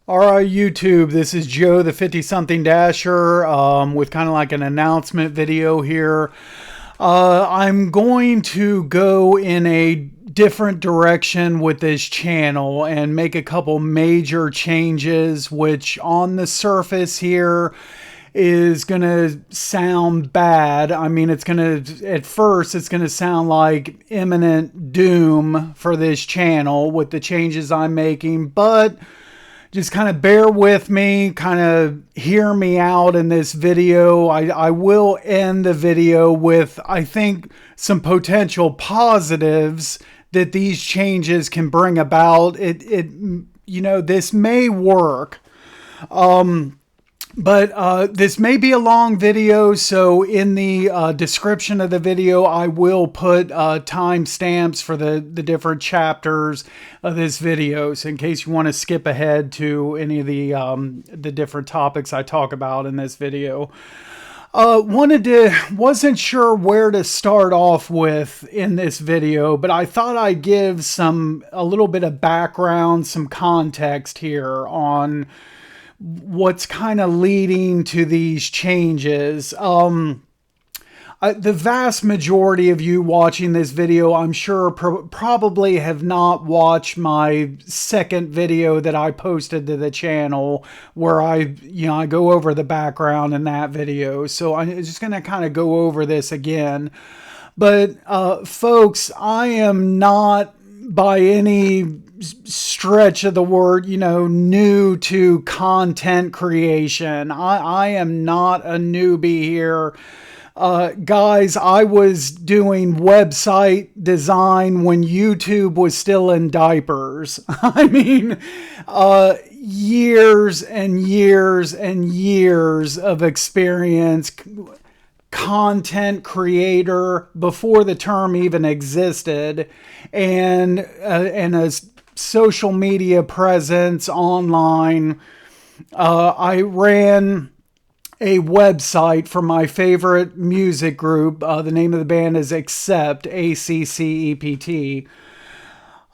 All right, YouTube, this is Joe, the 50-something Dasher, with kind of like an announcement video here. I'm going to go in a different direction with this channel and make a couple major changes, which on the surface here is going to sound bad. I mean, at first, it's going to sound like imminent doom for this channel with the changes I'm making, but just kind of bear with me, kind of hear me out in this video. I will end the video with, I think, some potential positives that these changes can bring about. This may work. But this may be a long video, so in the description of the video, I will put timestamps for the different chapters of this video, so in case you want to skip ahead to any of the different topics I talk about in this video. Wasn't sure where to start off with in this video, but I thought I'd give a little bit of background, some context here on what's kind of leading to these changes. The vast majority of you watching this video, I'm sure, probably have not watched my second video that I posted to the channel, where I go over the background in that video. So I'm just going to kind of go over this again. But folks, I am not by any stretch of the word, new to content creation. I am not a newbie here. Guys, I was doing website design when YouTube was still in diapers. I mean, years and years and years of experience. Content creator before the term even existed, and a social media presence online. I ran a website for my favorite music group. The name of the band is Accept, ACCEPT.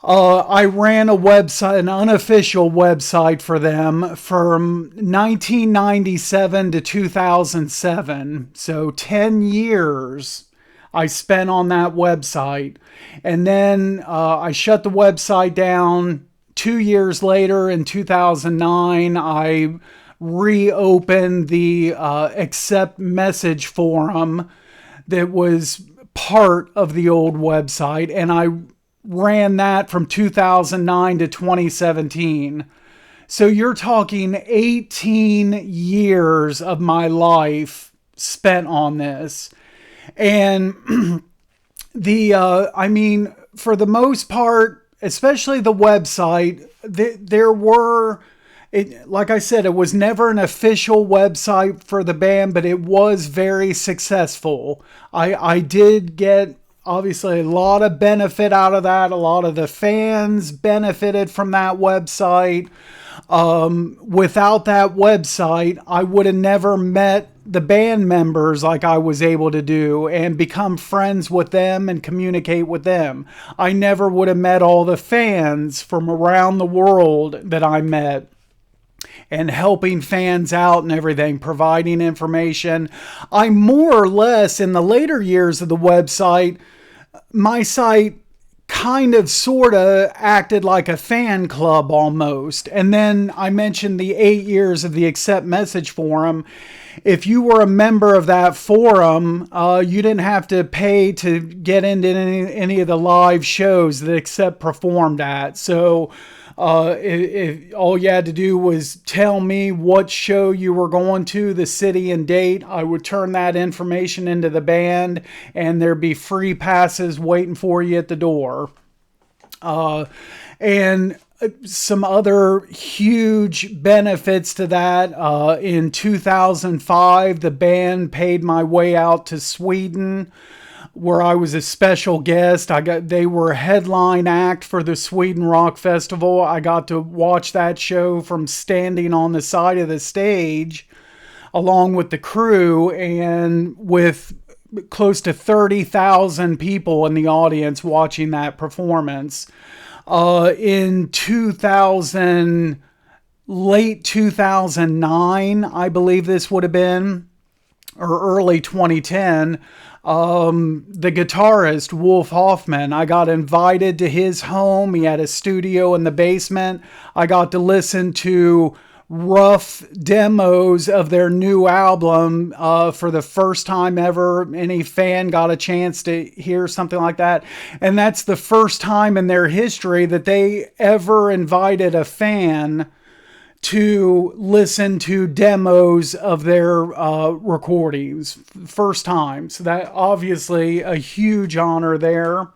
I ran a website, an unofficial website for them from 1997 to 2007. So 10 years I spent on that website. And then I shut the website down. 2 years later, in 2009, I reopened the Accept message forum that was part of the old website. And I ran that from 2009 to 2017. So you're talking 18 years of my life spent on this. And for the most part, especially the website, like I said, it was never an official website for the band, but it was very successful. I did get, obviously, a lot of benefit out of that. A lot of the fans benefited from that website. Without that website, I would have never met the band members like I was able to do and become friends with them and communicate with them. I never would have met all the fans from around the world that I met, and helping fans out and everything, providing information. I more or less, in the later years of the website, my site kind of sort of acted like a fan club almost. And then I mentioned the 8 years of the Accept message forum. If you were a member of that forum, you didn't have to pay to get into any of the live shows that Accept performed at. So if all you had to do was tell me what show you were going to, the city and date, I would turn that information into the band, and there'd be free passes waiting for you at the door. And some other huge benefits to that. In 2005, the band paid my way out to Sweden, where I was a special guest. They were a headline act for the Sweden Rock Festival. I got to watch that show from standing on the side of the stage along with the crew, and with close to 30,000 people in the audience watching that performance. In 2000, late 2009, I believe this would have been, or early 2010. The guitarist Wolf Hoffman, I got invited to his home. He had a studio in the basement. I got to listen to rough demos of their new album for the first time ever any fan got a chance to hear something like that. And that's the first time in their history that they ever invited a fan to listen to demos of their recordings. First time. So that obviously a huge honor there.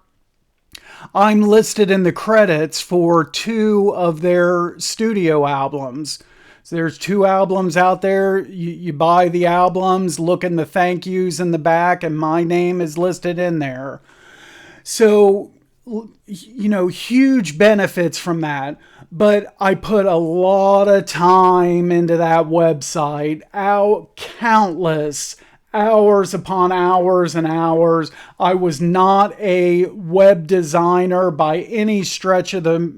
I'm listed in the credits for 2 of their studio albums. So there's 2 albums out there. You buy the albums, look in the thank yous in the back, and my name is listed in there. So, huge benefits from that. But I put a lot of time into that website, countless hours upon hours and hours. I was not a web designer by any stretch of the,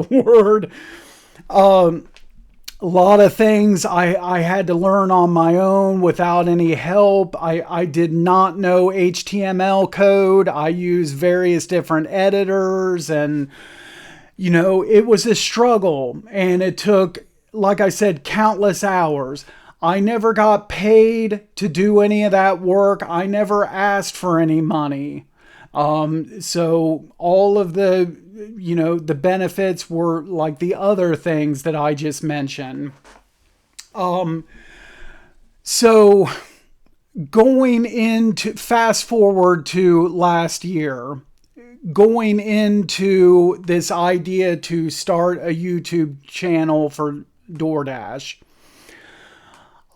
word. A lot of things I had to learn on my own without any help. I did not know HTML code. I used various different editors, and, it was a struggle, and it took, like I said, countless hours. I never got paid to do any of that work. I never asked for any money. So all of the benefits were like the other things that I just mentioned. So going into, fast forward to last year, going into this idea to start a YouTube channel for Doordash,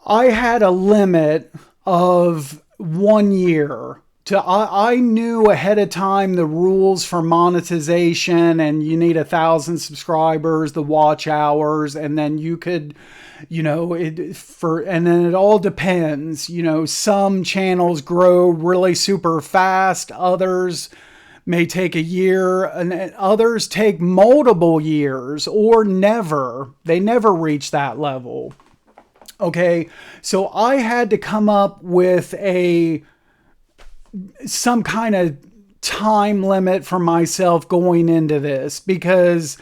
I had a limit of 1 year. I knew ahead of time the rules for monetization, and you need 1,000 subscribers, the watch hours, and then you could, and then it all depends. Some channels grow really super fast, others may take a year, and others take multiple years or never. They never reach that level. Okay, so I had to come up with some kind of time limit for myself going into this, because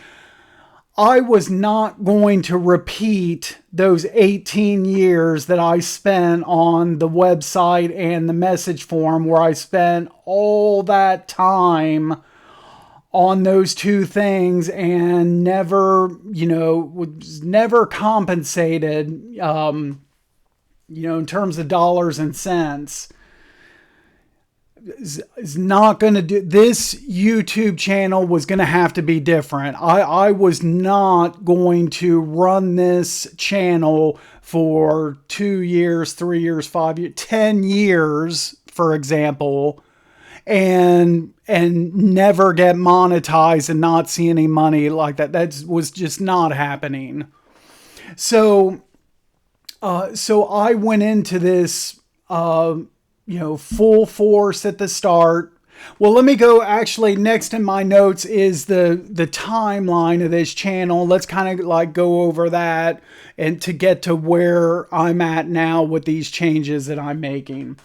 I was not going to repeat those 18 years that I spent on the website and the message forum, where I spent all that time on those 2 things and never, was never compensated, in terms of dollars and cents. Is not going to do. This YouTube channel was going to have to be different. I was not going to run this channel for 2 years, 3 years, 5 years, 10 years, for example, and never get monetized and not see any money like that. That was just not happening. So I went into this, full force at the start. Well, let me go, actually, next in my notes is the timeline of this channel. Let's kind of like go over that and to get to where I'm at now with these changes that I'm making.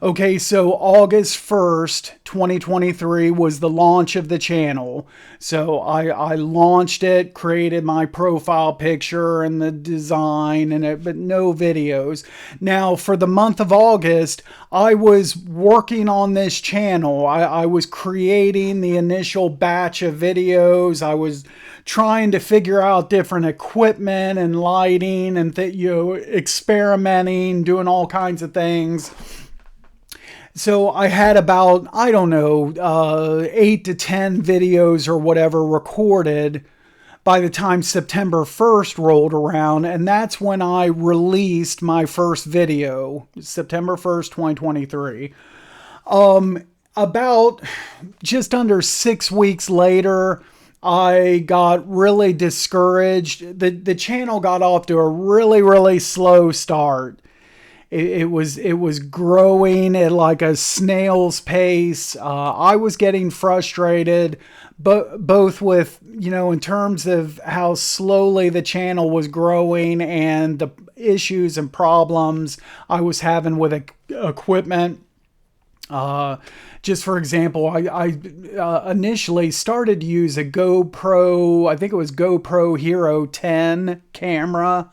Okay, so August 1st, 2023 was the launch of the channel. So I launched it, created my profile picture and the design and it, but no videos. Now, for the month of August, I was working on this channel. I was creating the initial batch of videos. I was trying to figure out different equipment and lighting and experimenting, doing all kinds of things. So I had about, 8 to 10 videos or whatever recorded by the time September 1st rolled around. And that's when I released my first video, September 1st, 2023. About just under 6 weeks later, I got really discouraged. The channel got off to a really, really slow start. It was growing at like a snail's pace. I was getting frustrated, both with, in terms of how slowly the channel was growing and the issues and problems I was having with equipment. Just for example, I initially started to use a GoPro, I think it was GoPro Hero 10 camera.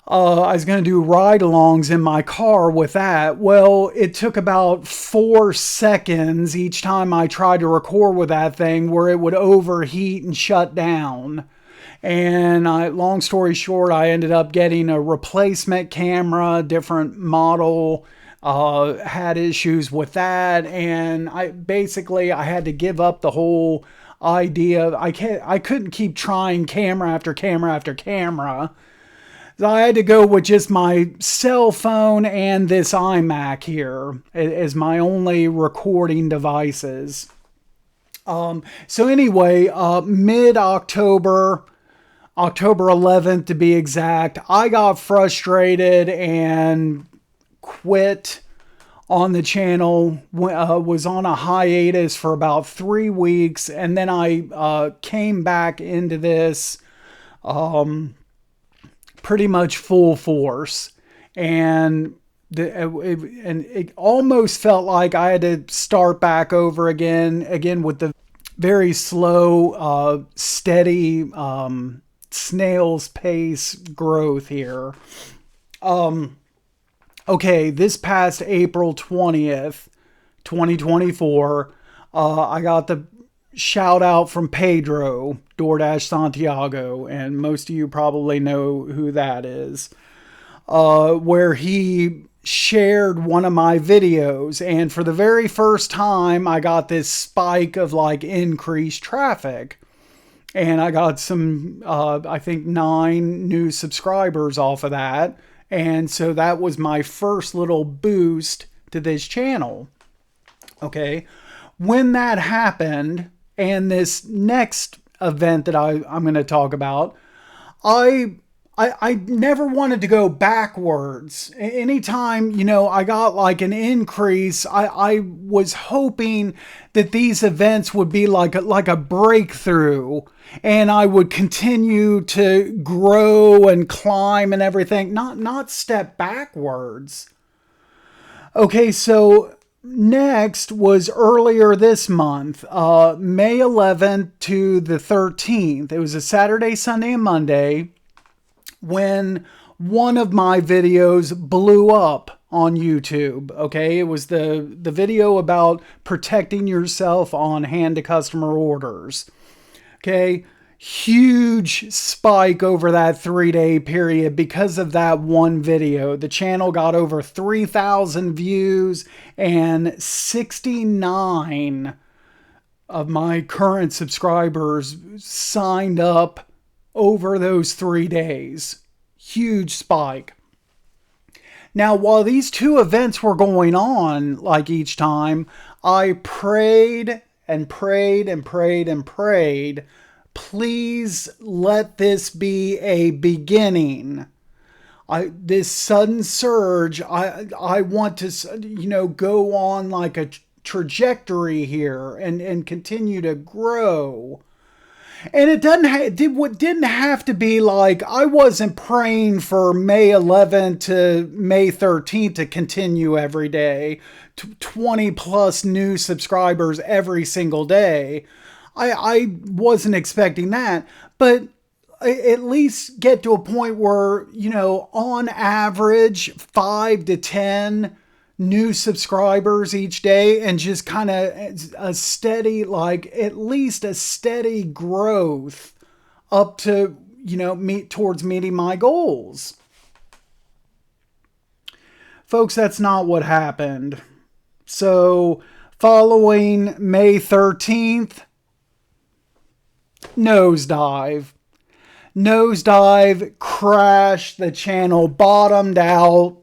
I was going to do ride-alongs in my car with that. Well, it took about 4 seconds each time I tried to record with that thing where it would overheat and shut down. And long story short, I ended up getting a replacement camera, different model. Had issues with that, and I had to give up the whole idea. I couldn't keep trying camera after camera after camera. So I had to go with just my cell phone and this iMac here as my only recording devices. So anyway, mid-October, October 11th to be exact, I got frustrated and quit on the channel. Was on a hiatus for about 3 weeks, and then I came back into this pretty much full force, and it almost felt like I had to start back over again with the very slow, steady, snail's pace growth here. Okay, this past April 20th, 2024, I got the shout out from Pedro, Doordash Santiago, and most of you probably know who that is, where he shared one of my videos, and for the very first time, I got this spike of like increased traffic. And I got some, I think 9 new subscribers off of that. And so that was my first little boost to this channel. Okay. When that happened, and this next event that I'm going to talk about, I never wanted to go backwards. Anytime, I got like an increase, I was hoping that these events would be like a breakthrough, and I would continue to grow and climb and everything, not step backwards. Okay, so next was earlier this month, May 11th to the 13th. It was a Saturday, Sunday, and Monday, when one of my videos blew up on YouTube. Okay, it was the video about protecting yourself on hand to customer orders. Okay, huge spike over that 3-day period because of that one video. The channel got over 3,000 views, and 69 of my current subscribers signed up over those 3 days. Huge spike. Now, while these two events were going on, like each time, I prayed and prayed and prayed and prayed, please let this be a beginning. This sudden surge, I want to, go on like a trajectory here and continue to grow. And it didn't have to be like, I wasn't praying for May 11th to May 13th to continue every day, 20 plus new subscribers every single day. I wasn't expecting that, but at least get to a point where, on average, 5 to 10 new subscribers each day, and just kind of a steady, at least a steady growth up to, towards meeting my goals. Folks, that's not what happened. So following May 13th, nosedive, crashed, the channel bottomed out.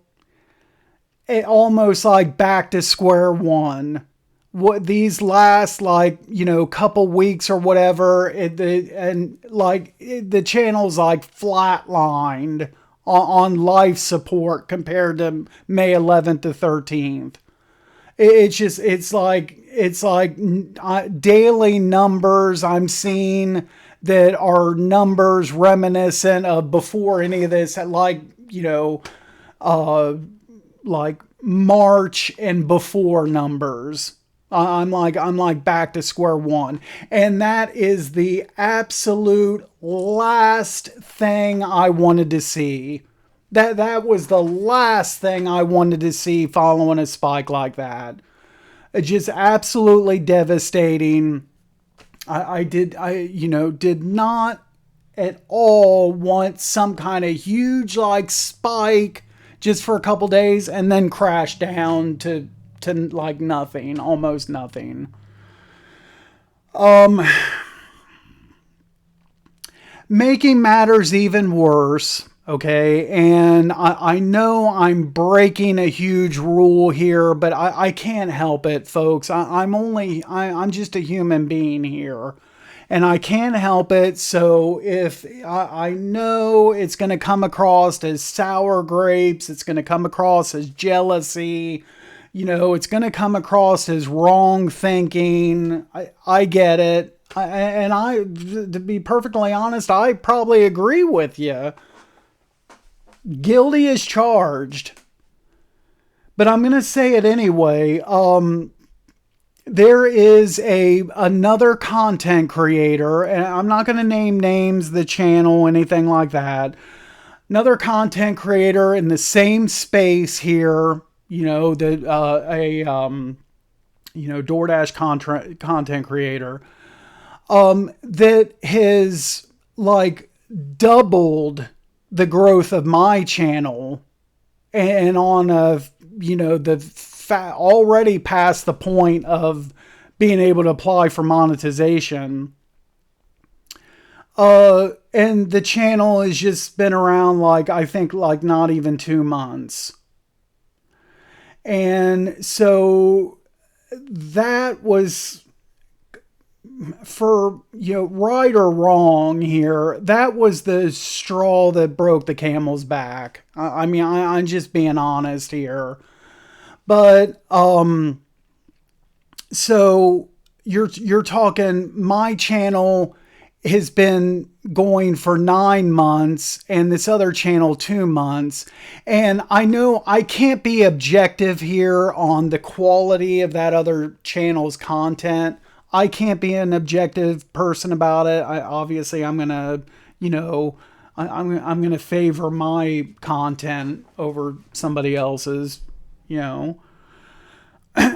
It almost like back to square one. What these last couple weeks or whatever, the channel's like flatlined on life support compared to May 11th to 13th. It's like it's like daily numbers I'm seeing that are numbers reminiscent of before any of this, like, uh, like March and before numbers. I'm like back to square one. And that is the absolute last thing I wanted to see. That was the last thing I wanted to see following a spike like that. It's just absolutely devastating. I did not at all want some kind of huge like spike just for a couple days and then crash down to like nothing, almost nothing. Making matters even worse, okay, and I know I'm breaking a huge rule here, but I can't help it, folks. I'm just a human being here, and I can't help it. So if I know it's going to come across as sour grapes, it's going to come across as jealousy, it's going to come across as wrong thinking. I get it. To be perfectly honest, I probably agree with you. Guilty as charged. But I'm going to say it anyway. There is another content creator, and I'm not going to name names, the channel, anything like that. Another content creator in the same space here, Doordash content creator, that has like doubled the growth of my channel, and on already past the point of being able to apply for monetization. And the channel has just been around I think not even 2 months. And so that was, for right or wrong here, that was the straw that broke the camel's back. I'm just being honest here. But so you're talking, my channel has been going for 9 months and this other channel 2 months. And I know I can't be objective here on the quality of that other channel's content. I can't be an objective person about it. Obviously I'm going to, I'm going to favor my content over somebody else's,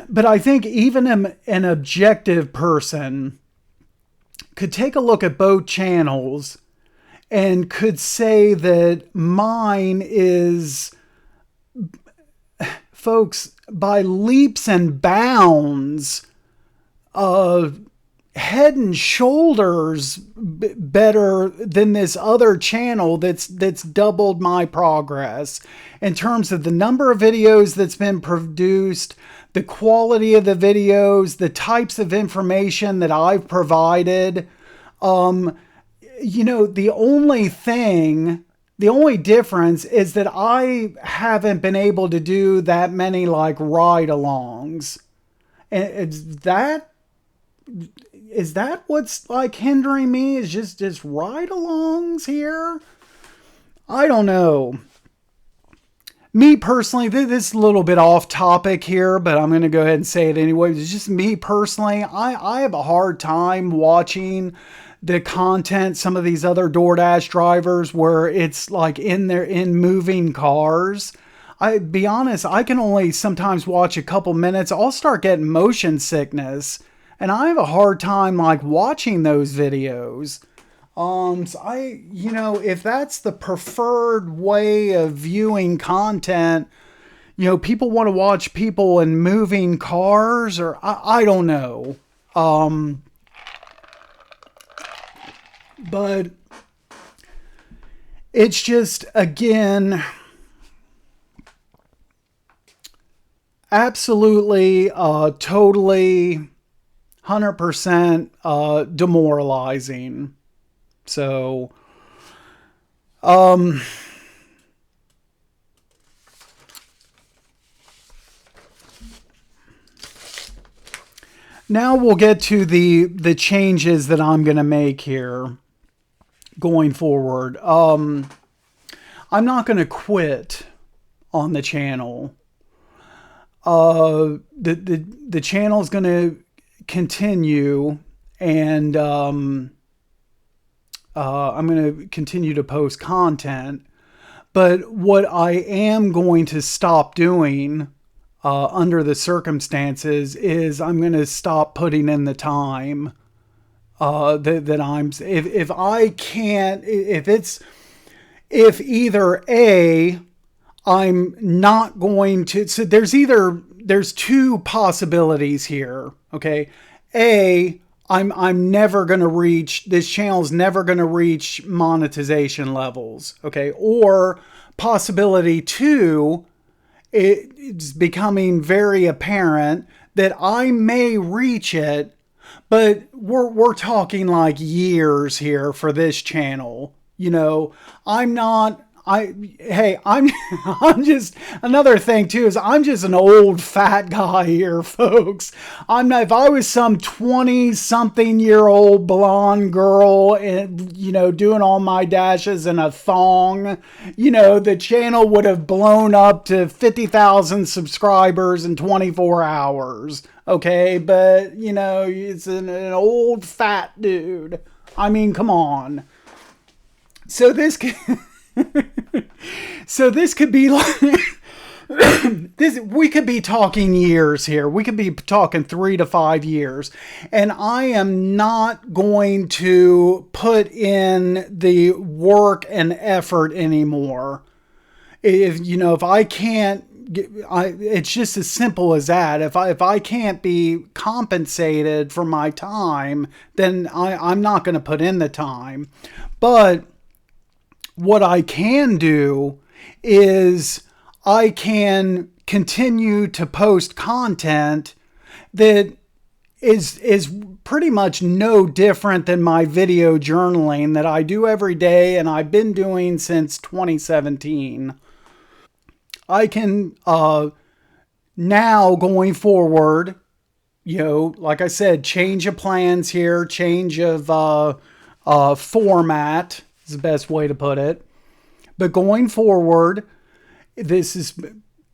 But I think even an objective person could take a look at both channels and could say that mine is, folks, by leaps and bounds, head and shoulders better than this other channel that's doubled my progress in terms of the number of videos that's been produced, the quality of the videos, the types of information that I've provided. The only difference is that I haven't been able to do that many like ride-alongs. And is that what's like hindering me? Is just ride-alongs here? I don't know. Me personally, this is a little bit off topic here, but I'm going to go ahead and say it anyway. It's just me personally. I have a hard time watching the content, some of these other DoorDash drivers, where it's like in moving cars. I be honest, I can only sometimes watch a couple minutes. I'll start getting motion sickness, and I have a hard time like watching those videos. So if that's the preferred way of viewing content, people want to watch people in moving cars, or I don't know. But it's just, again, absolutely, totally, 100% demoralizing. So, Now we'll get to the changes that I'm going to make here going forward. I'm not going to quit on the channel. The channel is going to continue, and I'm going to continue to post content. But what I am going to stop doing under the circumstances is I'm going to stop putting in the time that I'm, if I can't, if either A, I'm not going to, so there's two possibilities here. Okay. A, I'm never going to reach, this channel's never going to reach monetization levels. Okay. Or possibility two, it's becoming very apparent that I may reach it, but we're talking like years here for this channel. You know, I'm not, I'm I'm just, another thing too is I'm just an old fat guy here, folks. I'm not, if I was some 20 something year old blonde girl and, you know, doing all my dashes in a thong, you know, the channel would have blown up to 50,000 subscribers in 24 hours. Okay. But, you know, it's an old fat dude. I mean, come on. So this so this could be like this, we could be talking years here. We could be talking 3 to 5 years. And I am not going to put in the work and effort anymore. If, you know, if I can't, it's just as simple as that. If I can't be compensated for my time, then I'm not going to put in the time. But what I can do is I can continue to post content that is pretty much no different than my video journaling that I do every day and I've been doing since 2017. I can now going forward, you know, like I said, change of plans here, change of format is the best way to put it. But going forward, this is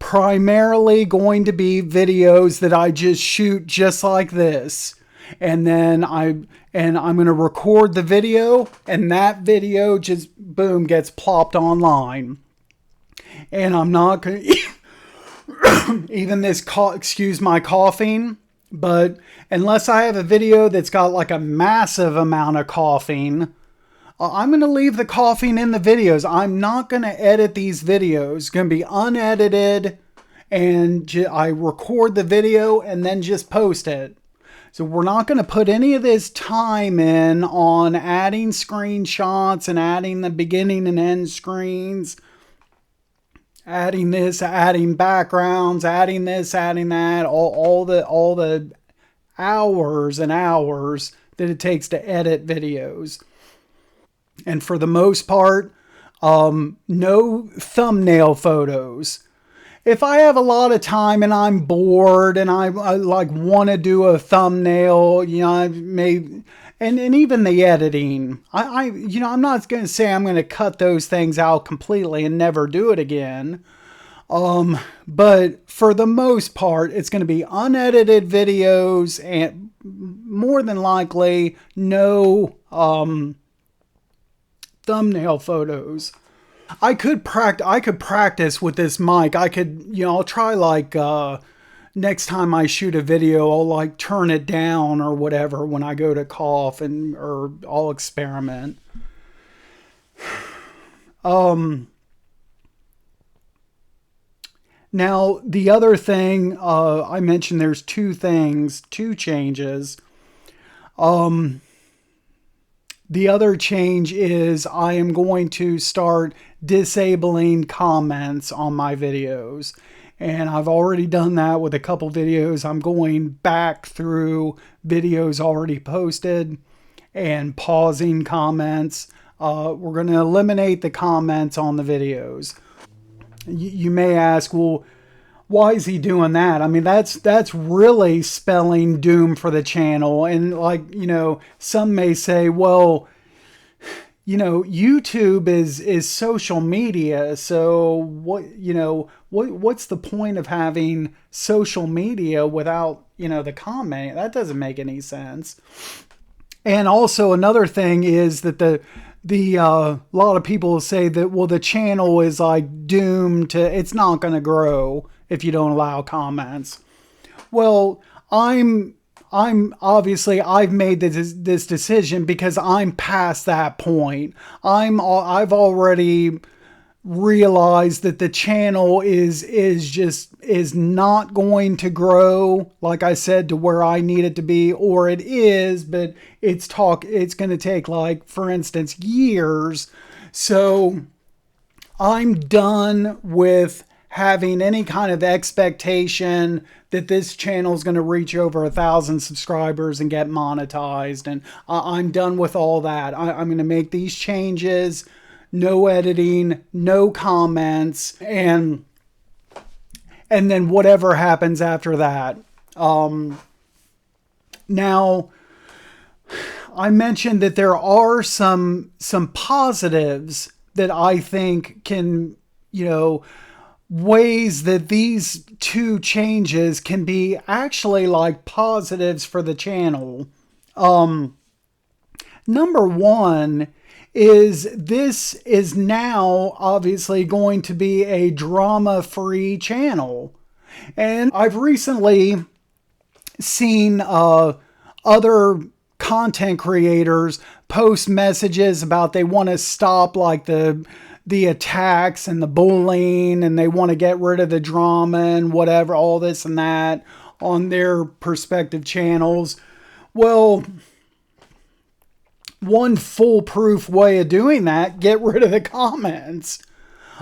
primarily going to be videos that I just shoot just like this. And then I'm going to record the video, and that video just boom gets plopped online. And I'm not going to even this excuse my coughing, but unless I have a video that's got like a massive amount of coughing, I'm going to leave the coughing in the videos. I'm not going to edit these videos. It's going to be unedited, and I record the video and then just post it. So we're not going to put any of this time in on adding screenshots and adding the beginning and end screens, adding this, adding backgrounds, adding this, adding that, all the hours and hours that it takes to edit videos. And for the most part, no thumbnail photos. If I have a lot of time and I'm bored and I like want to do a thumbnail, you know, I may, and even the editing, you know, I'm not going to say I'm going to cut those things out completely and never do it again. But for the most part, it's going to be unedited videos and more than likely no, thumbnail photos. I could practice with this mic. I could, you know, I'll try like next time I shoot a video, I'll like turn it down or whatever when I go to cough, and or I'll experiment. Now the other thing I mentioned, there's two changes. The other change is I am going to start disabling comments on my videos. And I've already done that with a couple videos. I'm going back through videos already posted and pausing comments. We're going to eliminate the comments on the videos. You may ask, well, why is he doing that? I mean, that's really spelling doom for the channel. And like, some may say, well, YouTube is social media. So what's the point of having social media without, the comment? That doesn't make any sense. And also another thing is that the lot of people say that, well, the channel is like doomed to, it's not going to grow if you don't allow comments. Well, I'm obviously, I've made this decision because I'm past that point. I've already realized that the channel is not going to grow, like I said, to where I need it to be, or it is, but it's going to take, like, for instance, years. So I'm done with having any kind of expectation that this channel is going to reach over 1,000 subscribers and get monetized. And I'm done with all that. I'm going to make these changes, no editing, no comments, and then whatever happens after that. Now, I mentioned that there are some positives that I think can, ways that these two changes can be actually like positives for the channel. Number one is this is now obviously going to be a drama-free channel. And I've recently seen other content creators post messages about they want to stop like the attacks and the bullying, and they want to get rid of the drama and whatever, all this and that on their respective channels. Well, one foolproof way of doing that, get rid of the comments.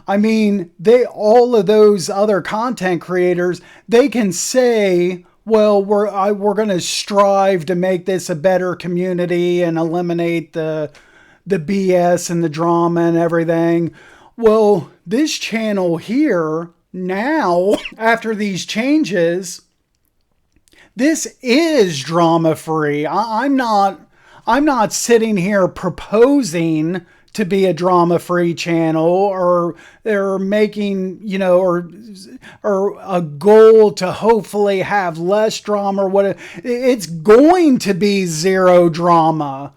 I mean, all of those other content creators, they can say, well, we're going to strive to make this a better community and eliminate the BS and the drama and everything. Well, this channel here now, after these changes, this is drama free. I'm not sitting here proposing to be a drama free channel or making, or a goal to hopefully have less drama or whatever. It's going to be zero drama.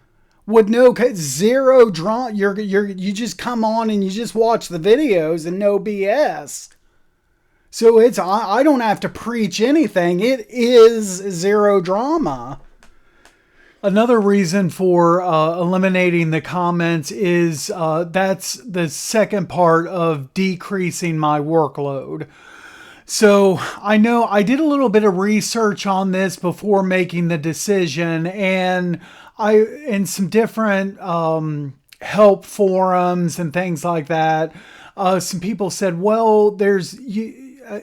With no zero drama, you just come on and you just watch the videos and no BS. So I don't have to preach anything. It is zero drama. Another reason for eliminating the comments is that's the second part of decreasing my workload. So I know I did a little bit of research on this before making the decision, and in some different help forums and things like that, some people said, well,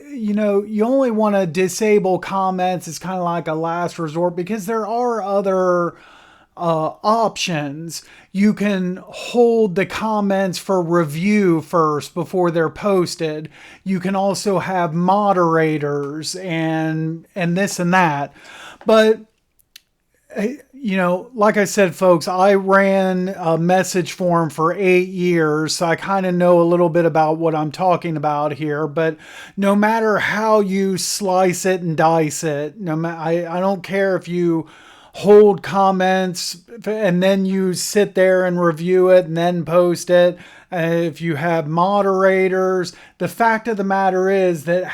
you only want to disable comments. It's kind of like a last resort because there are other options. You can hold the comments for review first before they're posted. You can also have moderators and this and that. But like I said, folks, I ran a message forum for 8 years, so I kind of know a little bit about what I'm talking about here. But no matter how you slice it and dice it, I don't care if you hold comments and then you sit there and review it and then post it. If you have moderators, the fact of the matter is that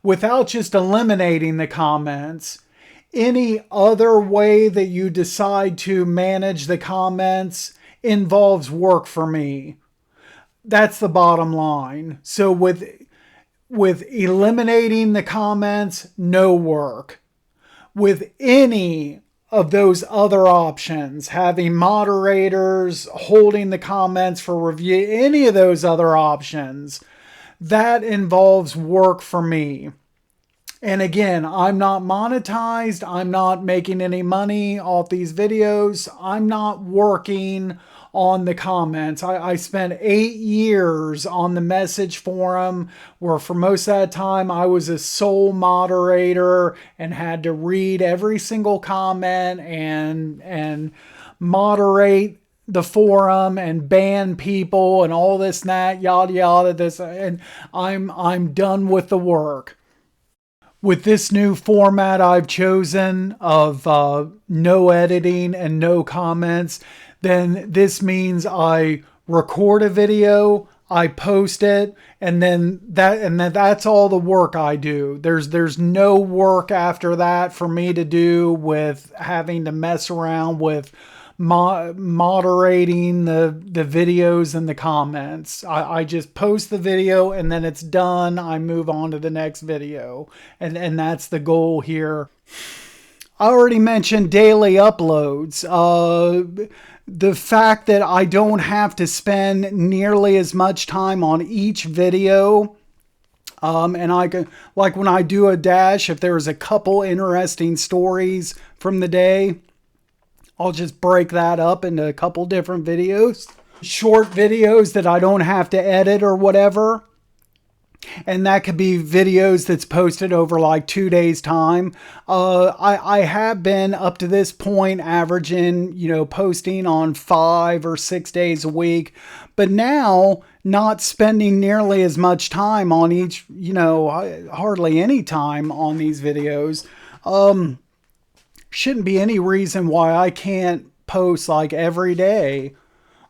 without just eliminating the comments, any other way that you decide to manage the comments involves work for me. That's the bottom line. So with eliminating the comments, no work. With any of those other options, having moderators, holding the comments for review, any of those other options, that involves work for me. And again, I'm not monetized. I'm not making any money off these videos. I'm not working on the comments. I spent 8 years on the message forum where for most of that time I was a sole moderator and had to read every single comment and moderate the forum and ban people and all this and that, yada yada, this, and I'm done with the work. With this new format I've chosen of no editing and no comments, then this means I record a video, I post it, and then that's all the work I do. There's no work after that for me to do with having to mess around with moderating the videos and the comments. I just post the video and then it's done. I move on to the next video. And that's the goal here. I already mentioned daily uploads. The fact that I don't have to spend nearly as much time on each video. And I can, like when I do a dash, if there's a couple interesting stories from the day, I'll just break that up into a couple different videos. Short videos that I don't have to edit or whatever. And that could be videos that's posted over like 2 days time. I have been up to this point averaging, posting on 5 or 6 days a week. But now not spending nearly as much time on each, hardly any time on these videos. Shouldn't be any reason why I can't post like every day.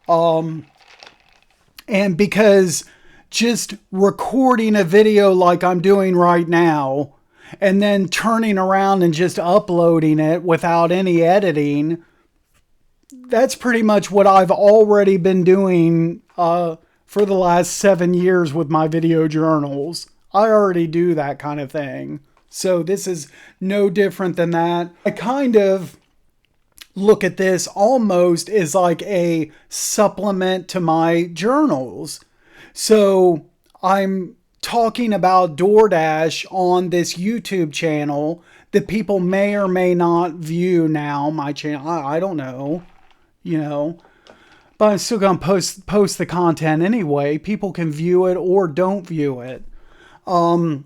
And because just recording a video like I'm doing right now and then turning around and just uploading it without any editing, that's pretty much what I've already been doing for the last 7 years with my video journals. I already do that kind of thing. So this is no different than that. I kind of look at this almost as like a supplement to my journals. So I'm talking about Doordash on this YouTube channel that people may or may not view now. My channel, I don't know, but I'm still going to post the content anyway. People can view it or don't view it. And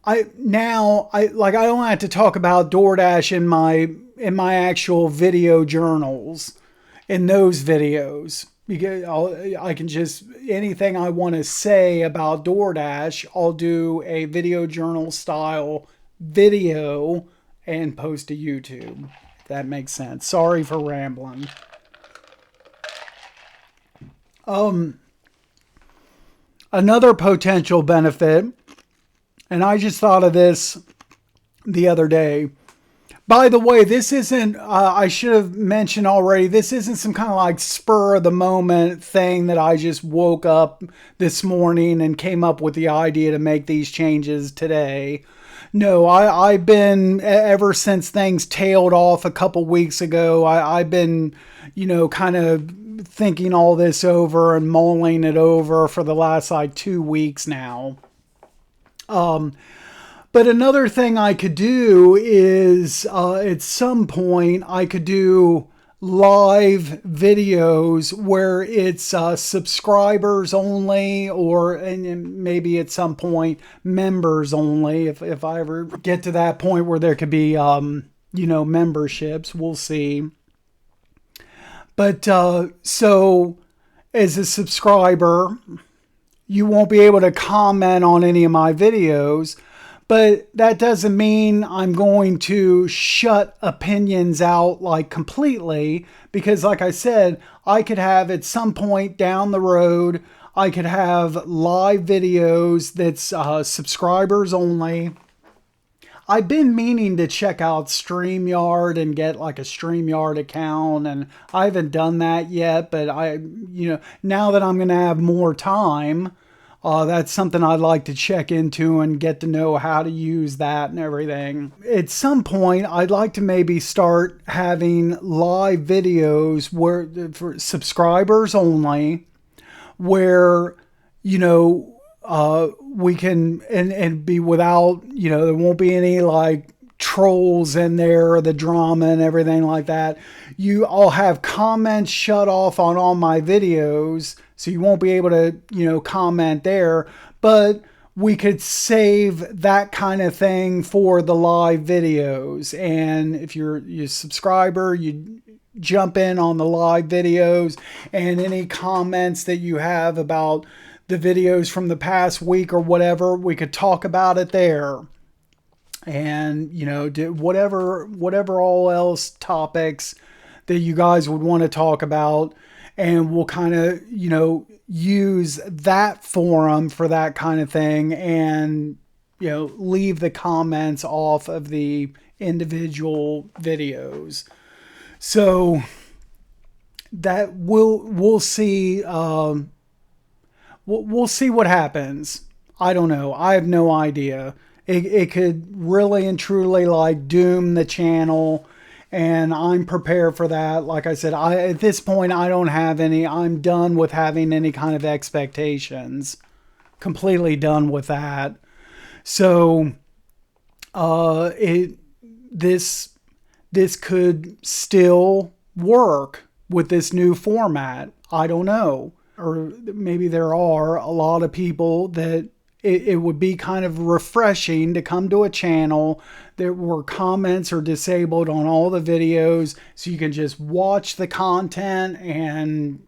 I don't have to talk about Doordash in my actual video journals in those videos, because I can just, anything I want to say about Doordash, I'll do a video journal style video and post to YouTube. If that makes sense. Sorry for rambling. Another potential benefit, and I just thought of this the other day. By the way, this isn't, I should have mentioned already, this isn't some kind of like spur of the moment thing that I just woke up this morning and came up with the idea to make these changes today. No, I've been, ever since things tailed off a couple weeks ago, I've been, kind of thinking all this over and mulling it over for the last like 2 weeks now. But another thing I could do is at some point I could do live videos where it's subscribers only, and maybe at some point members only. If I ever get to that point where there could be memberships, we'll see. But so as a subscriber, you won't be able to comment on any of my videos, but that doesn't mean I'm going to shut opinions out like completely, because like I said, I could have at some point down the road, I could have live videos that's subscribers only. I've been meaning to check out StreamYard and get like a StreamYard account, and I haven't done that yet, but now that I'm going to have more time, that's something I'd like to check into and get to know how to use that and everything. At some point, I'd like to maybe start having live videos for subscribers only, where, we can, and be without, there won't be any like trolls in there, the drama and everything like that. I'll have comments shut off on all my videos, so you won't be able to, comment there. But we could save that kind of thing for the live videos. And if you're a subscriber, you jump in on the live videos, and any comments that you have about the videos from the past week or whatever, we could talk about it there. And, do whatever all else topics that you guys would want to talk about. And we'll kind of, use that forum for that kind of thing, and, leave the comments off of the individual videos. So that we'll see. We'll see what happens. I don't know. I have no idea. It could really and truly like doom the channel, and I'm prepared for that. Like I said, at this point, I don't have any. I'm done with having any kind of expectations. Completely done with that. So, this could still work with this new format. I don't know. Or maybe there are a lot of people that it would be kind of refreshing to come to a channel that where comments are disabled on all the videos, so you can just watch the content and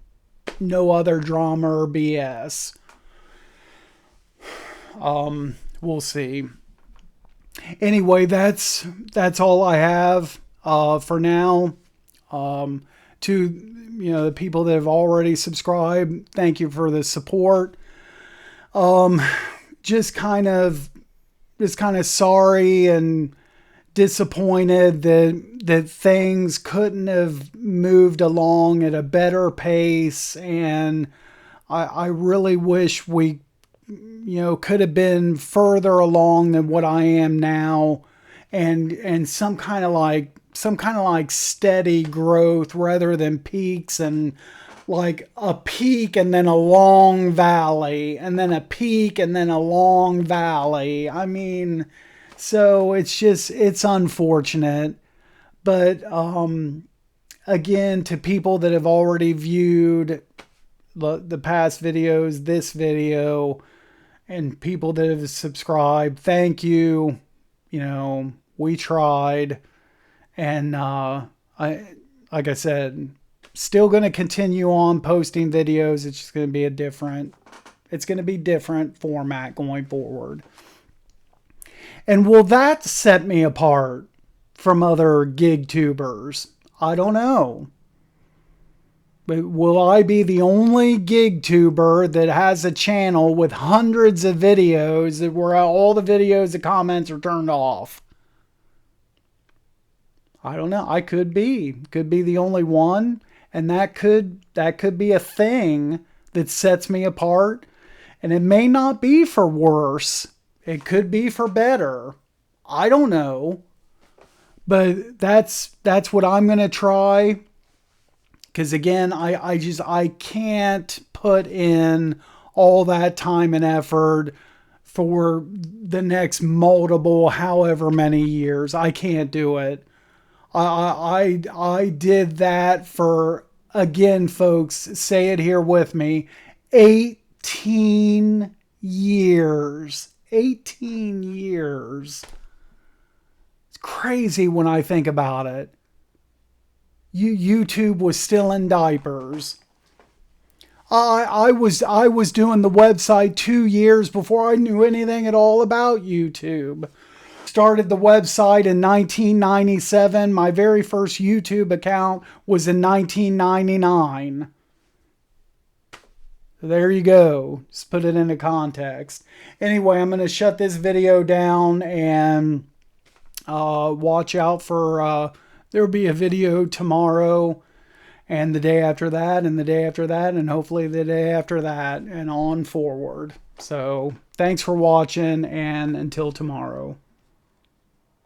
no other drama or BS. We'll see. Anyway, that's all I have for now. To the people that have already subscribed, thank you for the support. Just kind of sorry and disappointed that things couldn't have moved along at a better pace, and I really wish we could have been further along than what I am now, and some kind of like steady growth rather than peaks, and like a peak and then a long valley and then a peak and then a long valley. I mean, so it's unfortunate. But again, to people that have already viewed the past videos, this video, and people that have subscribed, thank you. We tried. And like I said, still going to continue on posting videos. It's just going to be different format going forward. And will that set me apart from other gig tubers? I don't know. But will I be the only gig tuber that has a channel with hundreds of videos that where all the videos, the comments are turned off? I don't know. I could be the only one, and that could be a thing that sets me apart. And it may not be for worse. It could be for better. I don't know. But that's what I'm going to try. Because again, I can't put in all that time and effort for the next multiple however many years. I can't do it. I did that for, again, folks, say it here with me, 18 years. 18 years. It's crazy when I think about it. YouTube was still in diapers. I was doing the website 2 years before I knew anything at all about YouTube. Started the website in 1997. My very first YouTube account was in 1999. There you go. Just put it into context. Anyway, I'm going to shut this video down and watch out for... there will be a video tomorrow, and the day after that, and the day after that, and hopefully the day after that, and on forward. So, thanks for watching, and until tomorrow.